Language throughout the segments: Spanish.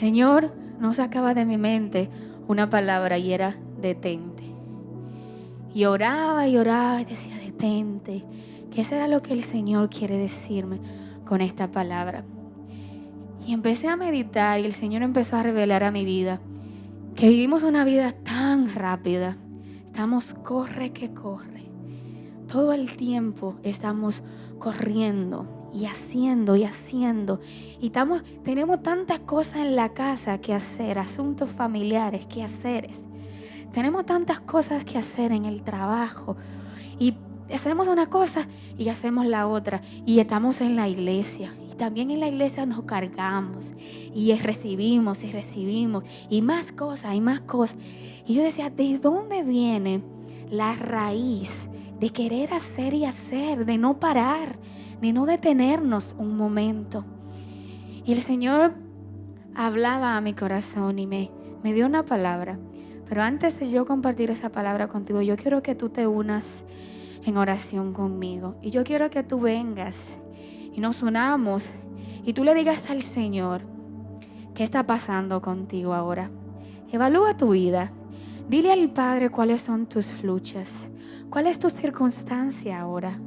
Señor no sacaba de mi mente una palabra y era detente. Y oraba y decía detente, que eso era lo que el Señor quiere decirme con esta palabra. Y empecé a meditar y el Señor empezó a revelar a mi vida que vivimos una vida tan rápida. Estamos corre que corre. Todo el tiempo estamos corriendo y haciendo y haciendo. Y tenemos tantas cosas en la casa que hacer, asuntos familiares que hacer. Tenemos tantas cosas que hacer en el trabajo. Y hacemos una cosa y hacemos la otra. Y estamos en la iglesia. Y también en la iglesia nos cargamos. Y recibimos y recibimos. Y más cosas y más cosas. Y yo decía, ¿de dónde viene la raíz de querer hacer y hacer? De no parar, de no detenernos un momento. Y el Señor hablaba a mi corazón y me dio una palabra. Pero antes de yo compartir esa palabra contigo, yo quiero que tú te unas en oración conmigo. Y yo quiero que tú vengas y nos unamos y tú le digas al Señor qué está pasando contigo ahora. Evalúa tu vida. Dile al Padre cuáles son tus luchas. ¿Cuál es tu circunstancia ahora?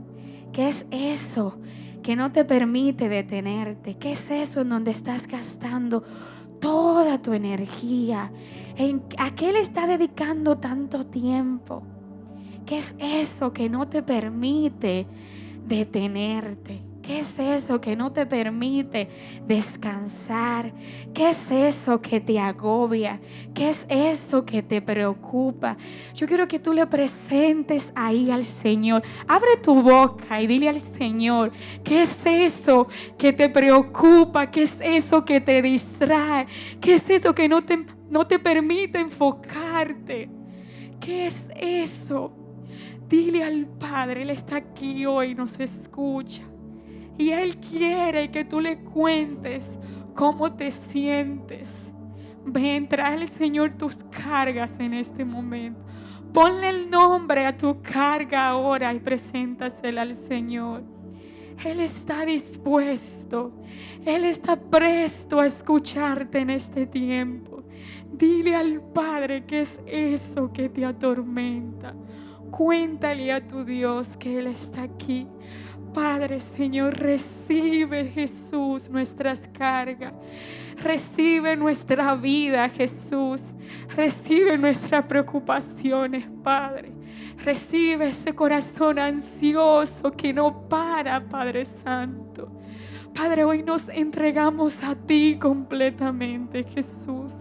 ¿Qué es eso que no te permite detenerte? ¿Qué es eso en donde estás gastando toda tu energía? ¿A qué le estás dedicando tanto tiempo? ¿Qué es eso que no te permite detenerte? ¿Qué es eso que no te permite descansar? ¿Qué es eso que te agobia? ¿Qué es eso que te preocupa? Yo quiero que tú le presentes ahí al Señor. Abre tu boca y dile al Señor, ¿qué es eso que te preocupa? ¿Qué es eso que te distrae? ¿Qué es eso que no te permite enfocarte? ¿Qué es eso? Dile al Padre, Él está aquí hoy, nos escucha. Y Él quiere que tú le cuentes cómo te sientes. Ven, trae al Señor tus cargas en este momento. Ponle el nombre a tu carga ahora y preséntasela al Señor. Él está dispuesto. Él está presto a escucharte en este tiempo. Dile al Padre qué es eso que te atormenta. Cuéntale a tu Dios que Él está aquí. Padre, Señor, recibe, Jesús, nuestras cargas. Recibe nuestra vida, Jesús. Recibe nuestras preocupaciones, Padre. Recibe ese corazón ansioso que no para, Padre Santo. Padre, hoy nos entregamos a ti completamente, Jesús.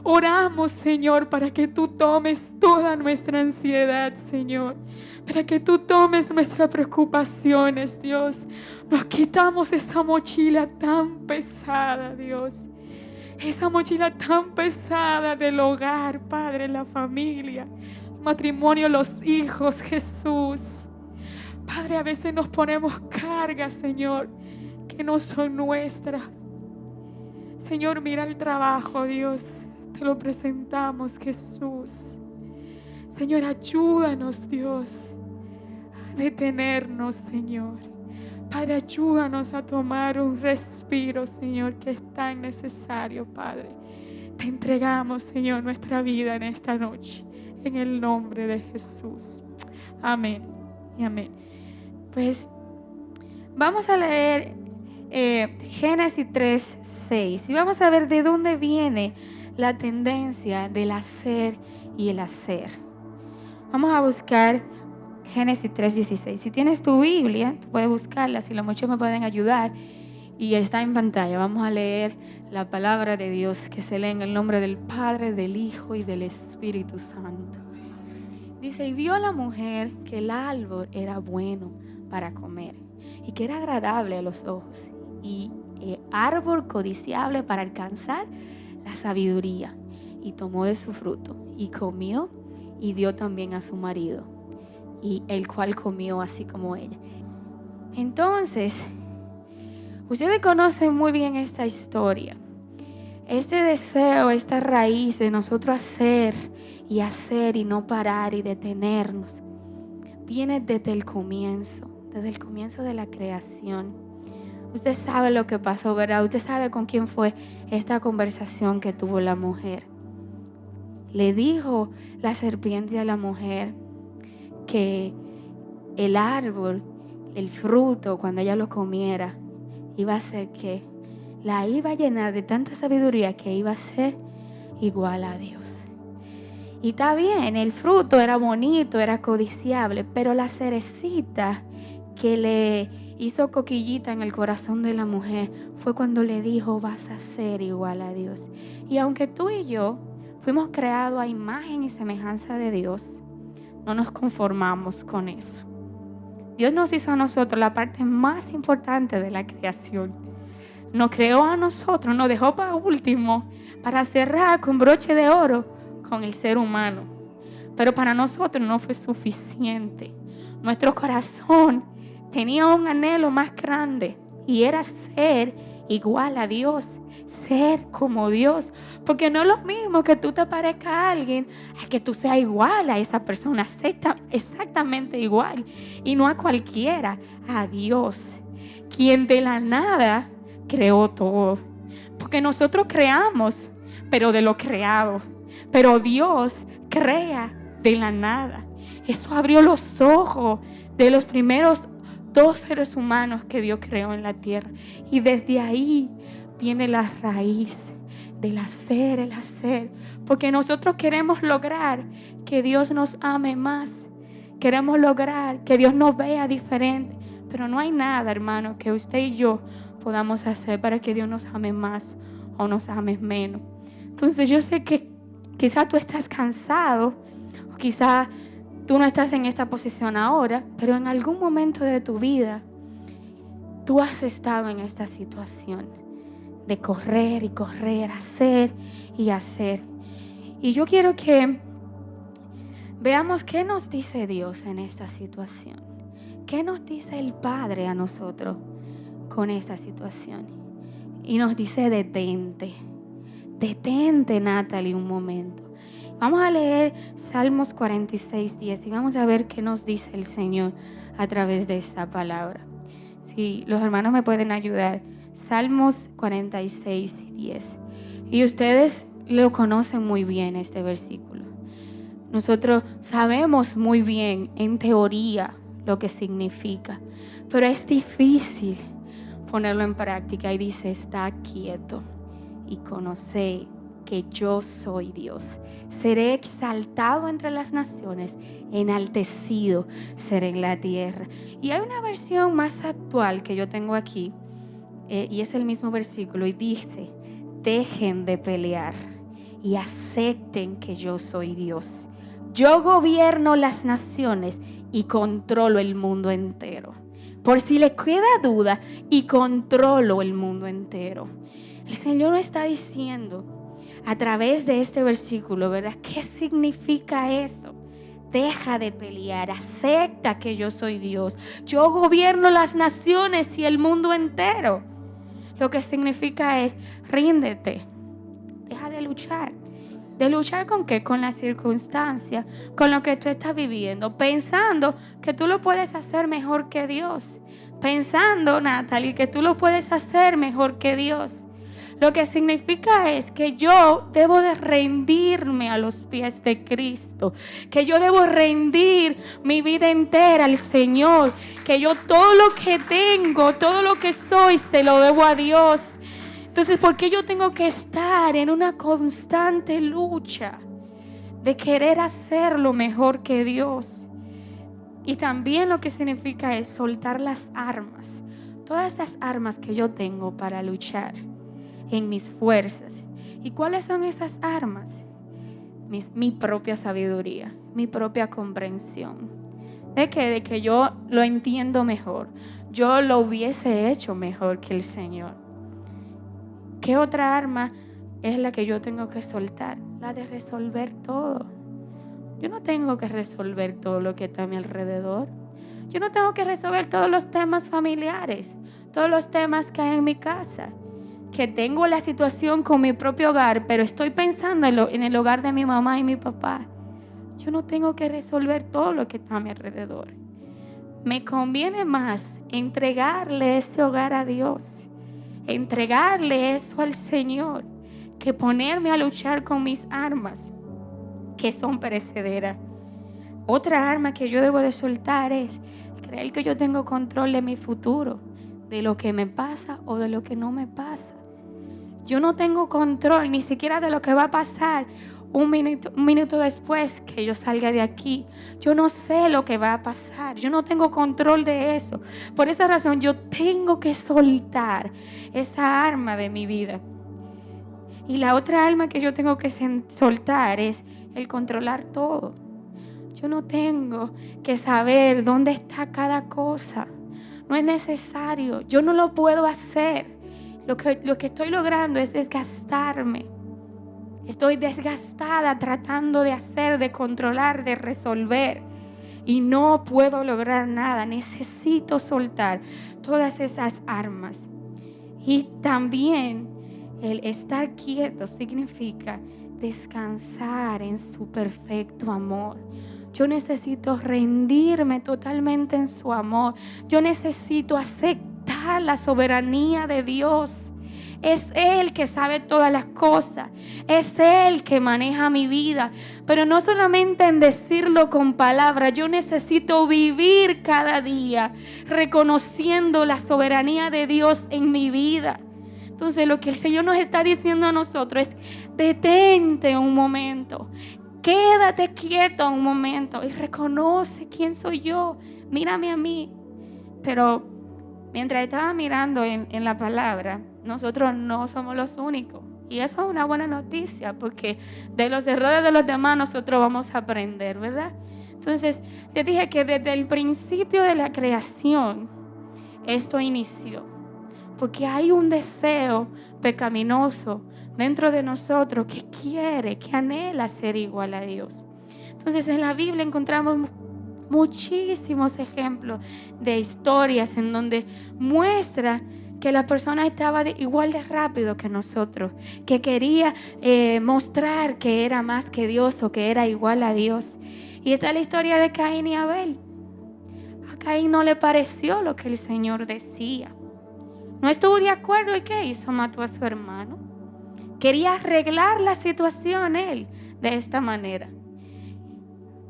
Oramos, Señor, para que tú tomes toda nuestra ansiedad, Señor. Para que tú tomes nuestras preocupaciones, Dios. Nos quitamos esa mochila tan pesada, Dios. Esa mochila tan pesada del hogar, Padre, la familia, el matrimonio, los hijos, Jesús. Padre, a veces nos ponemos cargas, Señor, que no son nuestras. Señor, mira el trabajo, Dios. Te lo presentamos, Jesús. Señor, ayúdanos, Dios, a detenernos, Señor. Padre, ayúdanos a tomar un respiro, Señor, que es tan necesario, Padre. Te entregamos, Señor, nuestra vida en esta noche, en el nombre de Jesús. Amén y amén. Pues vamos a leer Génesis 3:6 y vamos a ver de dónde viene la tendencia del hacer y el hacer. Vamos a buscar Génesis 3:16. Si tienes tu Biblia, tú puedes buscarla, si los muchachos me pueden ayudar, y está en pantalla. Vamos a leer la palabra de Dios que se lee en el nombre del Padre, del Hijo y del Espíritu Santo. Dice, y vio la mujer que el árbol era bueno para comer y que era agradable a los ojos y árbol codiciable para alcanzar la sabiduría, y tomó de su fruto y comió y dio también a su marido, y el cual comió así como ella. Entonces, ustedes conocen muy bien esta historia. Este deseo, esta raíz de nosotros hacer y no parar y detenernos, viene desde el comienzo de la creación. Usted sabe lo que pasó, ¿verdad? Usted sabe con quién fue esta conversación que tuvo la mujer. Le dijo la serpiente a la mujer que el árbol, el fruto, cuando ella lo comiera, iba a ser que la iba a llenar de tanta sabiduría que iba a ser igual a Dios. Y está bien, el fruto era bonito, era codiciable, pero la cerecita que le hizo coquillita en el corazón de la mujer fue cuando le dijo: vas a ser igual a Dios. Y aunque tú y yo fuimos creados a imagen y semejanza de Dios, no nos conformamos con eso. Dios nos hizo a nosotros la parte más importante de la creación. Nos creó a nosotros, nos dejó para último, para cerrar con broche de oro con el ser humano. Pero para nosotros no fue suficiente. Nuestro corazón tenía un anhelo más grande y era ser igual a Dios, ser como Dios. Porque no es lo mismo que tú te parezcas a alguien a que tú seas igual a esa persona, exactamente igual, y no a cualquiera, a Dios, quien de la nada creó todo. Porque nosotros creamos, pero de lo creado, pero Dios crea de la nada. Eso abrió los ojos de los primeros 2 seres humanos que Dios creó en la tierra. Y desde ahí viene la raíz del hacer, el hacer. Porque nosotros queremos lograr que Dios nos ame más. Queremos lograr que Dios nos vea diferente. Pero no hay nada, hermano, que usted y yo podamos hacer para que Dios nos ame más o nos ame menos. Entonces yo sé que quizás tú estás cansado, o quizás tú no estás en esta posición ahora, pero en algún momento de tu vida tú has estado en esta situación de correr y correr, hacer y hacer. Y yo quiero que veamos qué nos dice Dios en esta situación. ¿Qué nos dice el Padre a nosotros con esta situación? Y nos dice: detente. Detente, Natalie, un momento. Vamos a leer Salmos 46:10 y vamos a ver qué nos dice el Señor a través de esta palabra. Si los hermanos me pueden ayudar. Salmos 46:10. Y ustedes lo conocen muy bien, este versículo. Nosotros sabemos muy bien, en teoría, lo que significa, pero es difícil ponerlo en práctica. Y dice: está quieto y conoced que yo soy Dios. Seré exaltado entre las naciones, enaltecido seré en la tierra. Y hay una versión más actual que yo tengo aquí, y es el mismo versículo, y dice: dejen de pelear y acepten que yo soy Dios. Yo gobierno las naciones y controlo el mundo entero. Por si les queda duda, y controlo el mundo entero. El Señor nos está diciendo a través de este versículo, ¿verdad? ¿Qué significa eso? Deja de pelear, acepta que yo soy Dios. Yo gobierno las naciones y el mundo entero. Lo que significa es: ríndete, deja de luchar. ¿De luchar con qué? Con las circunstancias, con lo que tú estás viviendo, pensando que tú lo puedes hacer mejor que Dios. Pensando, Natalie, que tú lo puedes hacer mejor que Dios. Lo que significa es que yo debo de rendirme a los pies de Cristo, que yo debo rendir mi vida entera al Señor, que yo todo lo que tengo, todo lo que soy, se lo debo a Dios. Entonces, ¿por qué yo tengo que estar en una constante lucha de querer hacerlo mejor que Dios? Y también lo que significa es soltar las armas, todas esas armas que yo tengo para luchar en mis fuerzas. ¿Y cuáles son esas armas? Mi propia sabiduría, mi propia comprensión. ¿De qué? De que yo lo entiendo mejor. Yo lo hubiese hecho mejor que el Señor. ¿Qué otra arma es la que yo tengo que soltar? La de resolver todo. Yo no tengo que resolver todo lo que está a mi alrededor. Yo no tengo que resolver todos los temas familiares, todos los temas que hay en mi casa. Que tengo la situación con mi propio hogar, pero estoy pensando en el hogar de mi mamá y mi papá. Yo no tengo que resolver todo lo que está a mi alrededor. me conviene más entregarle ese hogar a Dios, entregarle eso al Señor, que ponerme a luchar con mis armas, que son perecederas. Otra arma que yo debo de soltar es creer que yo tengo control de mi futuro, de lo que me pasa o de lo que no me pasa. Yo no tengo control ni siquiera de lo que va a pasar un minuto después que yo salga de aquí. Yo no sé lo que va a pasar. Yo no tengo control de eso. Por esa razón yo tengo que soltar esa arma de mi vida. Y la otra arma que yo tengo que soltar es el controlar todo. Yo no tengo que saber dónde está cada cosa. No es necesario. Yo no lo puedo hacer. Lo que estoy logrando es desgastarme. Estoy desgastada tratando de hacer, de controlar, de resolver. Y no puedo lograr nada. Necesito soltar todas esas armas. Y también el estar quieto significa descansar en su perfecto amor. Yo necesito rendirme totalmente en su amor. Yo necesito aceptar la soberanía de Dios. Es Él que sabe todas las cosas. Es Él que maneja mi vida. Pero no solamente en decirlo con palabras. Yo necesito vivir cada día reconociendo la soberanía de Dios en mi vida. Entonces lo que el Señor nos está diciendo a nosotros es: detente un momento. Quédate quieto un momento y reconoce quién soy yo. Mírame a mí. Pero mientras estaba mirando en la palabra, nosotros no somos los únicos. Y eso es una buena noticia, porque de los errores de los demás nosotros vamos a aprender, ¿verdad? Entonces, les dije que desde el principio de la creación, esto inició. Porque hay un deseo pecaminoso dentro de nosotros que quiere, que anhela ser igual a Dios. Entonces, en la Biblia encontramos muchísimos ejemplos de historias en donde muestra que la persona estaba igual de rápido que nosotros, que quería mostrar que era más que Dios o que era igual a Dios. Y esta es la historia de Caín y Abel. A Caín no le pareció lo que el Señor decía. No estuvo de acuerdo y ¿qué hizo? Mató a su hermano. Quería arreglar la situación él de esta manera.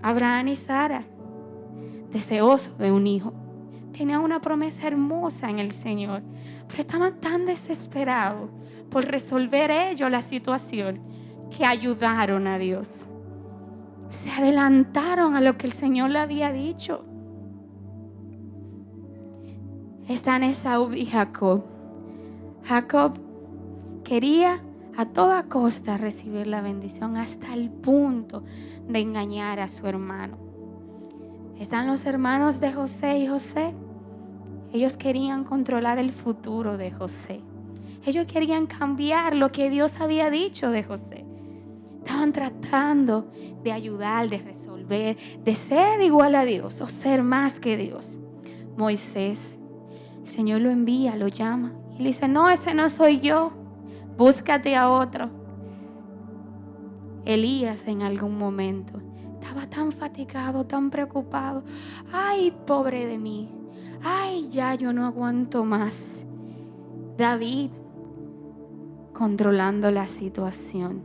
Abraham y Sara, deseosos de un hijo, tenían una promesa hermosa en el Señor, pero estaban tan desesperados por resolver ellos la situación que ayudaron a Dios. Se adelantaron a lo que el Señor le había dicho. Están Esaú y Jacob. Jacob quería a toda costa recibir la bendición hasta el punto de engañar a su hermano. Están los hermanos de José y José. Ellos querían controlar el futuro de José. Ellos querían cambiar lo que Dios había dicho de José. Estaban tratando de ayudar, de resolver, de ser igual a Dios o ser más que Dios. Moisés, el Señor lo envía, lo llama y le dice: no, ese no soy yo, búscate a otro. Elías en algún momento estaba tan fatigado, tan preocupado. Ay, pobre de mí. Ay, ya yo no aguanto más. David controlando la situación.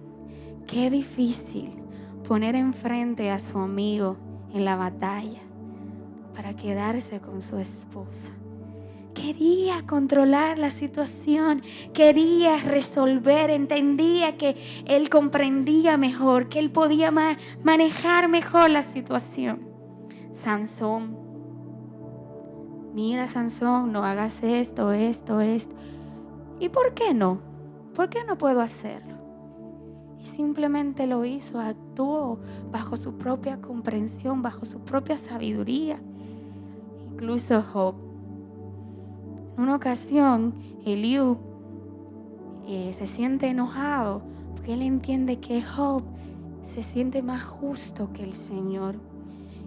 Qué difícil poner enfrente a su amigo en la batalla para quedarse con su esposa. Quería controlar la situación, quería resolver, entendía que él comprendía mejor, que él podía manejar mejor la situación. Sansón, mira Sansón, no hagas esto. ¿Y por qué no? ¿Por qué no puedo hacerlo? Y simplemente lo hizo, actuó bajo su propia comprensión, bajo su propia sabiduría. Incluso Job. En una ocasión, Eliú se siente enojado porque él entiende que Job se siente más justo que el Señor.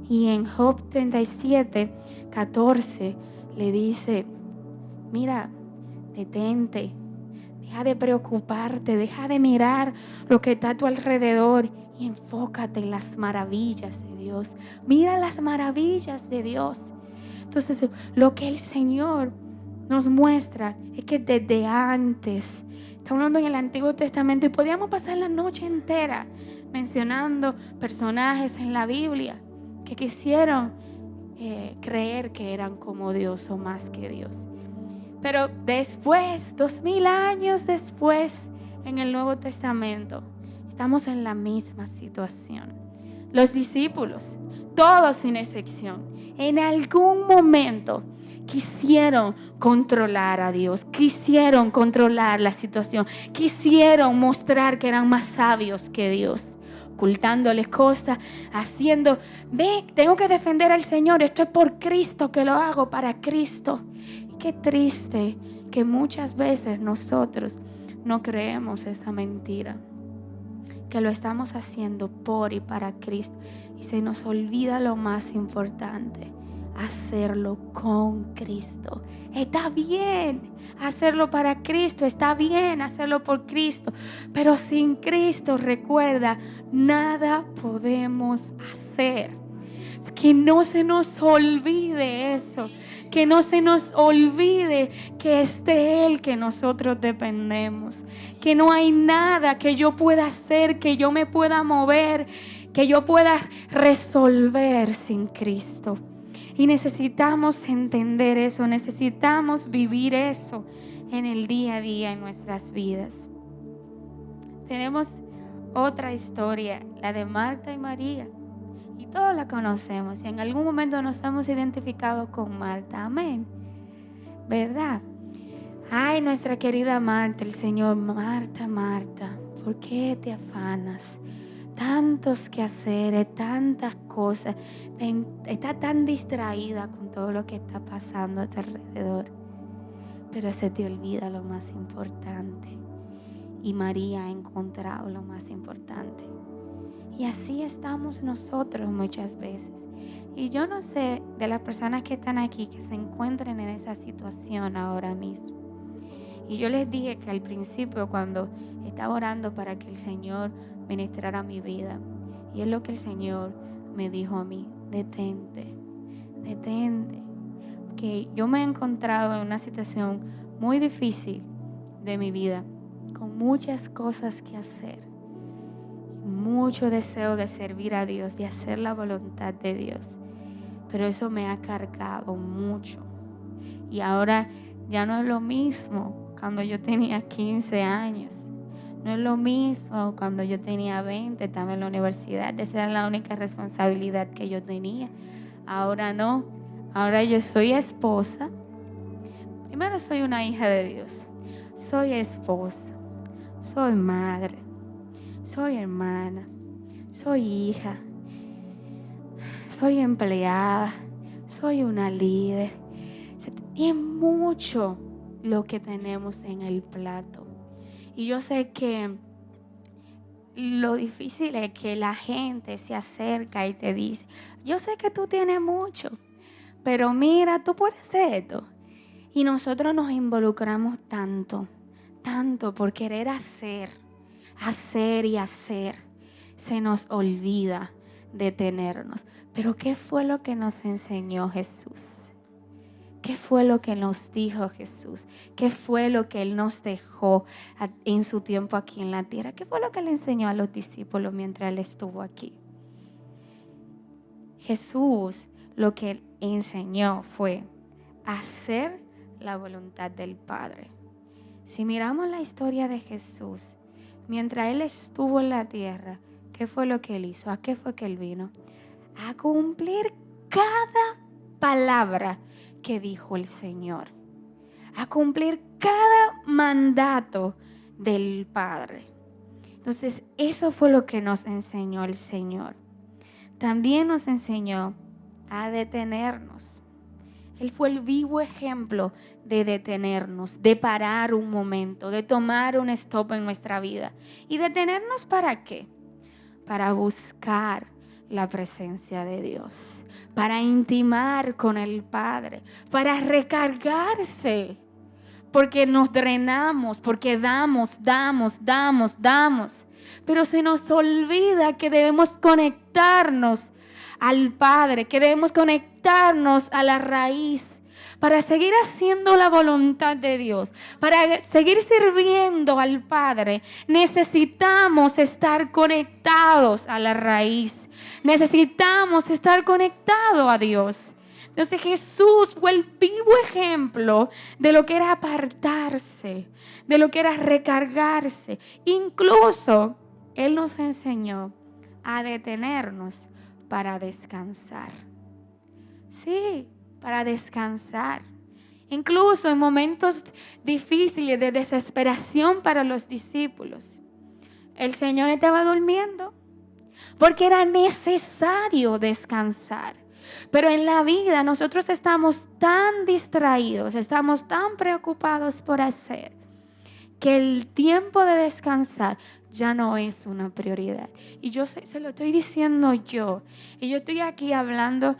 Y en Job 37:14 le dice: mira, detente, deja de preocuparte, deja de mirar lo que está a tu alrededor y enfócate en las maravillas de Dios. Mira las maravillas de Dios. Entonces, lo que el Señor nos muestra es que desde antes, está hablando en el Antiguo Testamento, y podríamos pasar la noche entera mencionando personajes en la Biblia que quisieron creer que eran como Dios o más que Dios. Pero después, 2000 años después, en el Nuevo Testamento, estamos en la misma situación. Los discípulos, todos sin excepción, en algún momento quisieron controlar a Dios, quisieron controlar la situación, quisieron mostrar que eran más sabios que Dios, ocultándoles cosas, haciendo, tengo que defender al Señor, esto es por Cristo que lo hago, para Cristo. Y qué triste que muchas veces nosotros no creemos esa mentira, que lo estamos haciendo por y para Cristo, y se nos olvida lo más importante: hacerlo con Cristo. Está bien hacerlo para Cristo, está bien hacerlo por Cristo, pero sin Cristo, recuerda, nada podemos hacer. Que no se nos olvide eso, que no se nos olvide que es de Él que nosotros dependemos, que no hay nada que yo pueda hacer, que yo me pueda mover, que yo pueda resolver sin Cristo. Y necesitamos entender eso, necesitamos vivir eso en el día a día en nuestras vidas. Tenemos otra historia, la de Marta y María. Y todos la conocemos y en algún momento nos hemos identificado con Marta. Amén. ¿Verdad? Ay, nuestra querida Marta, el Señor: Marta, Marta, ¿por qué te afanas? Tantos quehaceres, tantas cosas. Está tan distraída con todo lo que está pasando a tu alrededor. Pero se te olvida lo más importante. Y María ha encontrado lo más importante. Y así estamos nosotros muchas veces. Y yo no sé de las personas que están aquí que se encuentren en esa situación ahora mismo. Y yo les dije que al principio, cuando estaba orando para que el Señor ministrara mi vida, y es lo que el Señor me dijo a mí: detente, detente. Que yo me he encontrado en una situación muy difícil de mi vida, con muchas cosas que hacer, mucho deseo de servir a Dios, de hacer la voluntad de Dios, pero eso me ha cargado mucho. Y ahora ya no es lo mismo cuando yo tenía 15 años, no es lo mismo cuando yo tenía 20, estaba en la universidad. Esa era la única responsabilidad que yo tenía. Ahora no, ahora yo soy esposa. Primero, soy una hija de Dios, soy esposa, soy madre, soy hermana, soy hija, soy empleada, soy una líder. Y es mucho lo que tenemos en el plato. Y yo sé que lo difícil es que la gente se acerca y te dice: yo sé que tú tienes mucho, pero mira, tú puedes hacer esto. Y nosotros nos involucramos tanto por querer hacer y hacer. Se nos olvida detenernos. Pero ¿qué fue lo que nos enseñó Jesús? ¿Qué fue lo que nos dijo Jesús? ¿Qué fue lo que Él nos dejó en su tiempo aquí en la tierra? ¿Qué fue lo que le enseñó a los discípulos mientras Él estuvo aquí? Jesús lo que Él enseñó fue hacer la voluntad del Padre. Si miramos la historia de Jesús, mientras Él estuvo en la tierra, ¿qué fue lo que Él hizo? ¿A qué fue que Él vino? A cumplir cada palabra que dijo el Señor, a cumplir cada mandato del Padre. Entonces, eso fue lo que nos enseñó el Señor. También nos enseñó a detenernos. Él fue el vivo ejemplo de detenernos, de parar un momento, de tomar un stop en nuestra vida. ¿Y detenernos para qué? Para buscar la presencia de Dios, para intimar con el Padre, para recargarse, porque nos drenamos, porque damos, pero se nos olvida que debemos conectarnos al Padre, que debemos conectarnos a la raíz para seguir haciendo la voluntad de Dios, para seguir sirviendo al Padre. Necesitamos estar conectados a la raíz. Necesitamos estar conectados a Dios. Entonces Jesús fue el vivo ejemplo de lo que era apartarse, de lo que era recargarse. Incluso Él nos enseñó a detenernos para descansar. Sí, para descansar. Incluso en momentos difíciles de desesperación para los discípulos, el Señor estaba durmiendo porque era necesario descansar. Pero en la vida nosotros estamos tan distraídos, estamos tan preocupados por hacer, que el tiempo de descansar ya no es una prioridad. Y yo se lo estoy diciendo yo. Y yo estoy aquí hablando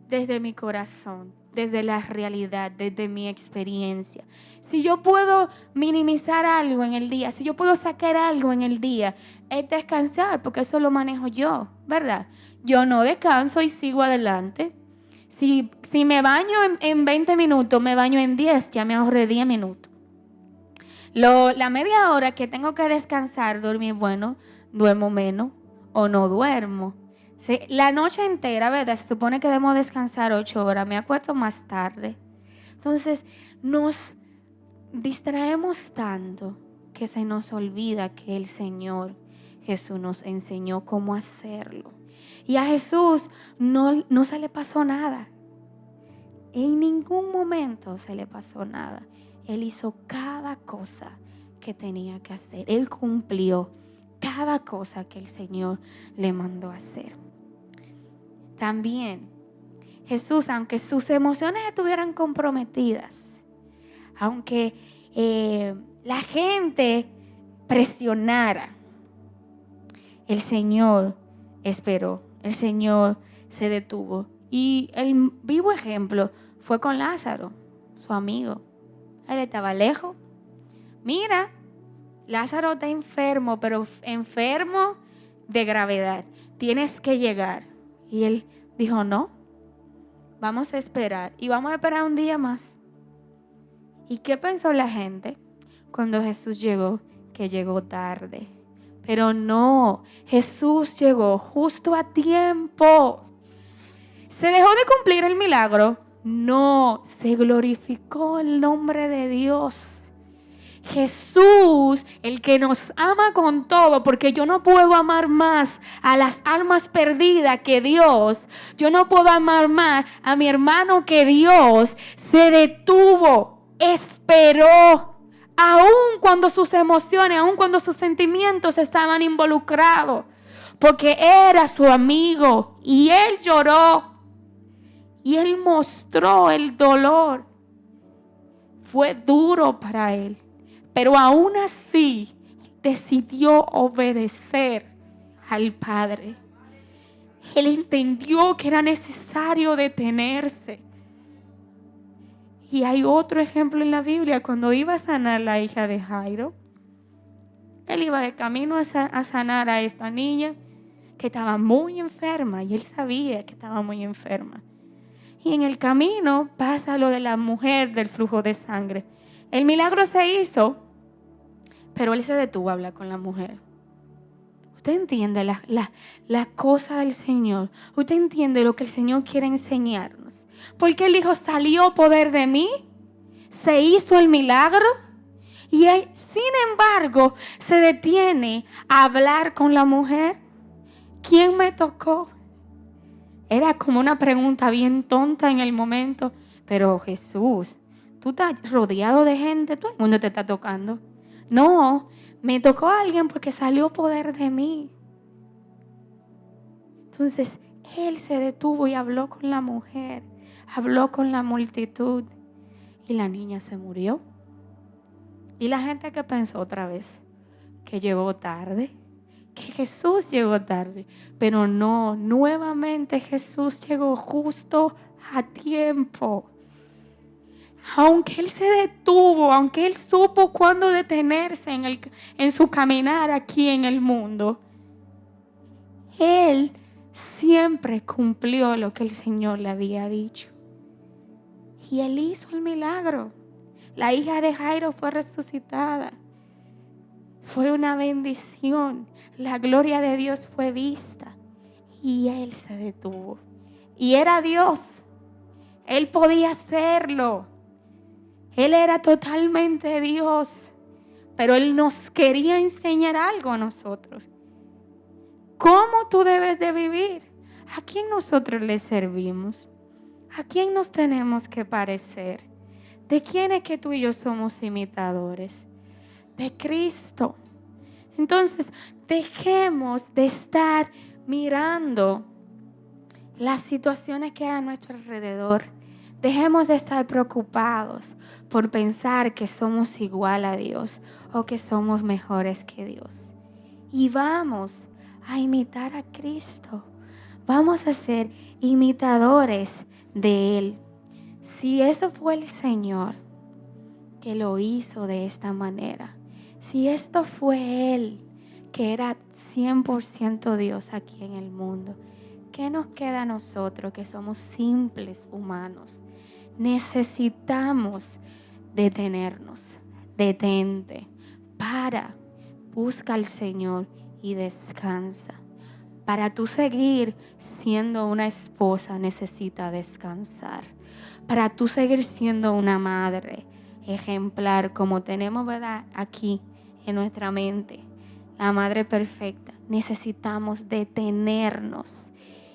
desde mi corazón, desde la realidad, desde mi experiencia. Si yo puedo minimizar algo en el día, si yo puedo sacar algo en el día, es descansar, porque eso lo manejo yo, ¿verdad? Yo no descanso y sigo adelante. Si me baño en 20 minutos, me baño en 10, ya me ahorré 10 minutos. La media hora que tengo que descansar, dormir, bueno, duermo menos o no duermo. ¿Sí? La noche entera, ¿verdad? Se supone que debemos descansar 8 horas, me acuesto más tarde. Entonces nos distraemos tanto que se nos olvida que el Señor Jesús nos enseñó cómo hacerlo. Y a Jesús no se le pasó nada. En ningún momento se le pasó nada. Él hizo cada cosa que tenía que hacer. Él cumplió cada cosa que el Señor le mandó a hacer. También Jesús, aunque sus emociones estuvieran comprometidas, aunque la gente presionara, el Señor esperó, el Señor se detuvo. Y el vivo ejemplo fue con Lázaro, su amigo. Él estaba lejos. Mira, Lázaro está enfermo, pero enfermo de gravedad. Tienes que llegar. Y él dijo, no, vamos a esperar. Y vamos a esperar un día más. ¿Y qué pensó la gente cuando Jesús llegó? Que llegó tarde. Pero no, Jesús llegó justo a tiempo. ¿Se dejó de cumplir el milagro? No, se glorificó el nombre de Dios. Jesús, el que nos ama con todo, porque yo no puedo amar más a las almas perdidas que Dios. Yo no puedo amar más a mi hermano que Dios. Se detuvo, esperó, aun cuando sus emociones, aun cuando sus sentimientos estaban involucrados, porque era su amigo y él lloró y él mostró el dolor. Fue duro para él. Pero aún así decidió obedecer al Padre. Él entendió que era necesario detenerse. Y hay otro ejemplo en la Biblia, cuando iba a sanar la hija de Jairo. Él iba de camino a sanar a esta niña que estaba muy enferma y él sabía que estaba muy enferma. Y en el camino pasa lo de la mujer del flujo de sangre. El milagro se hizo, pero él se detuvo a hablar con la mujer. Usted entiende la cosa del Señor. Usted entiende lo que el Señor quiere enseñarnos. Porque él dijo, salió poder de mí, se hizo el milagro. Y él, sin embargo, se detiene a hablar con la mujer. ¿Quién me tocó? Era como una pregunta bien tonta en el momento. Pero Jesús, tú estás rodeado de gente, todo el mundo te está tocando. No, me tocó a alguien porque salió poder de mí. Entonces, él se detuvo y habló con la mujer, habló con la multitud y la niña se murió. Y la gente que pensó otra vez que llegó tarde, que Jesús llegó tarde, pero no, nuevamente Jesús llegó justo a tiempo. Aunque él se detuvo, aunque él supo cuándo detenerse en su caminar aquí en el mundo, él siempre cumplió lo que el Señor le había dicho. Y Él hizo el milagro. La hija de Jairo fue resucitada. Fue una bendición. La gloria de Dios fue vista. Y Él se detuvo. Y era Dios. Él podía hacerlo. Él era totalmente Dios. Pero Él nos quería enseñar algo a nosotros. ¿Cómo tú debes de vivir? ¿A quién nosotros le servimos? ¿A quién nos tenemos que parecer? ¿De quién es que tú y yo somos imitadores? De Cristo. Entonces, dejemos de estar mirando las situaciones que hay a nuestro alrededor. Dejemos de estar preocupados por pensar que somos igual a Dios o que somos mejores que Dios. Y vamos a imitar a Cristo. Vamos a ser imitadores de Él. Si eso fue el Señor que lo hizo de esta manera, si esto fue Él que era 100% Dios aquí en el mundo, ¿qué nos queda a nosotros que somos simples humanos? Necesitamos detenernos. Detente, para, busca al Señor y descansa. Para tú seguir siendo una esposa necesita descansar. Para tú seguir siendo una madre ejemplar como tenemos, ¿verdad?, aquí en nuestra mente, la madre perfecta, necesitamos detenernos,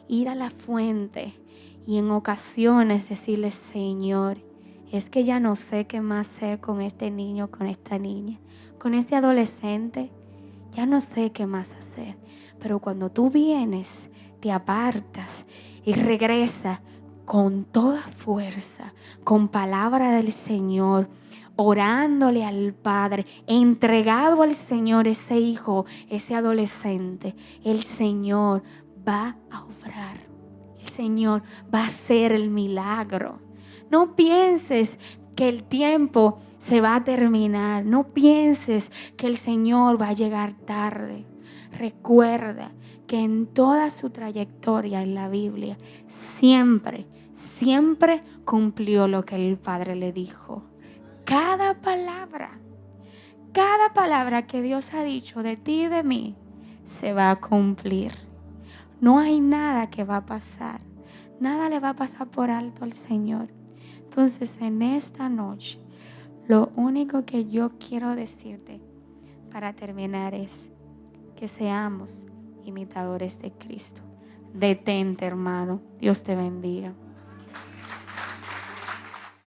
ir a la fuente y en ocasiones decirle: Señor, es que ya no sé qué más hacer con este niño, con esta niña, con este adolescente. Ya no sé qué más hacer. Pero cuando tú vienes, te apartas y regresas con toda fuerza, con palabra del Señor, orándole al Padre, entregado al Señor ese hijo, ese adolescente, el Señor va a obrar. El Señor va a hacer el milagro. No pienses que el tiempo se va a terminar. No pienses que el Señor va a llegar tarde. Recuerda que en toda su trayectoria en la Biblia siempre cumplió lo que el Padre le dijo. Cada palabra que Dios ha dicho de ti y de mí se va a cumplir. No hay nada que va a pasar. Nada le va a pasar por alto al Señor. Entonces, en esta noche, lo único que yo quiero decirte para terminar es que seamos imitadores de Cristo. Detente, hermano. Dios te bendiga.